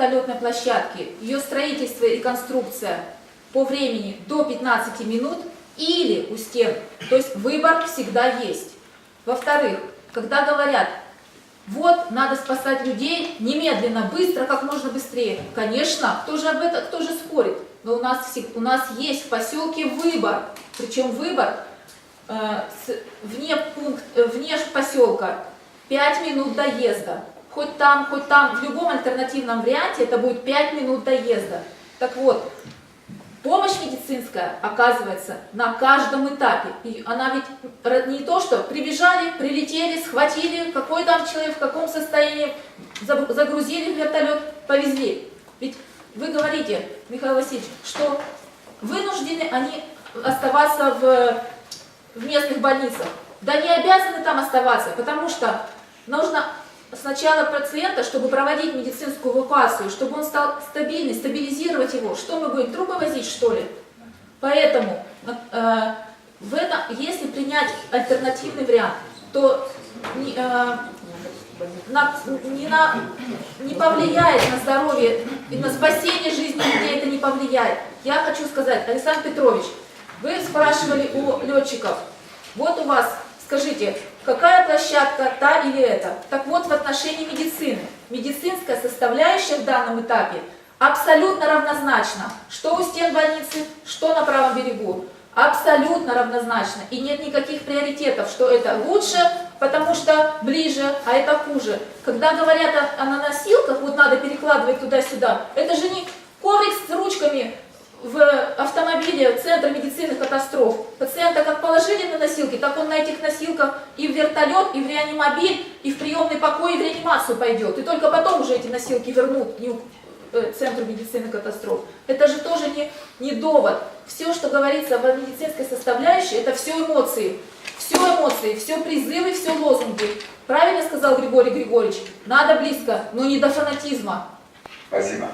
вертолетной площадки, ее строительство и конструкция по времени до 15 минут или у стен. То есть выбор всегда есть. Во-вторых, когда говорят, вот, надо спасать людей немедленно, быстро, как можно быстрее. Конечно, кто же спорит? Но у нас есть в поселке выбор. Причем выбор вне поселка 5 минут доезда. Хоть там, в любом альтернативном варианте это будет 5 минут доезда. Так вот, помощь медицинская оказывается на каждом этапе. И она ведь не то, что прибежали, прилетели, схватили, какой там человек, в каком состоянии, загрузили в вертолет, повезли. Ведь вы говорите, Михаил Васильевич, что вынуждены они оставаться в местных больницах. Да не обязаны там оставаться, потому что нужно сначала пациента, чтобы проводить медицинскую эвакуацию, чтобы он стал стабильный, стабилизировать его. Что мы будем, трупы возить, что ли? Поэтому если принять альтернативный вариант, то не повлияет на здоровье и на спасение жизни людей, это не повлияет. Я хочу сказать, Александр Петрович, вы спрашивали у летчиков, вот у вас, скажите, какая площадка, та или эта? Так вот, в отношении медицины. Медицинская составляющая в данном этапе абсолютно равнозначна. Что у стен больницы, что на правом берегу. Абсолютно равнозначно. И нет никаких приоритетов, что это лучше, потому что ближе, а это хуже. Когда говорят о носилках, вот надо перекладывать туда-сюда, это же не коврик с ручками в автомобиле Центра медицины катастроф. Пациента как положили на носилки, так он на этих носилках и в вертолет, и в реанимобиль, и в приемный покой, и в реанимацию пойдет. И только потом уже эти носилки вернут Центру медицины катастроф. Это же тоже не довод. Все, что говорится в медицинской составляющей, это все эмоции. Все эмоции, все призывы, все лозунги. Правильно сказал Григорий Григорьевич, надо близко, но не до фанатизма. Спасибо.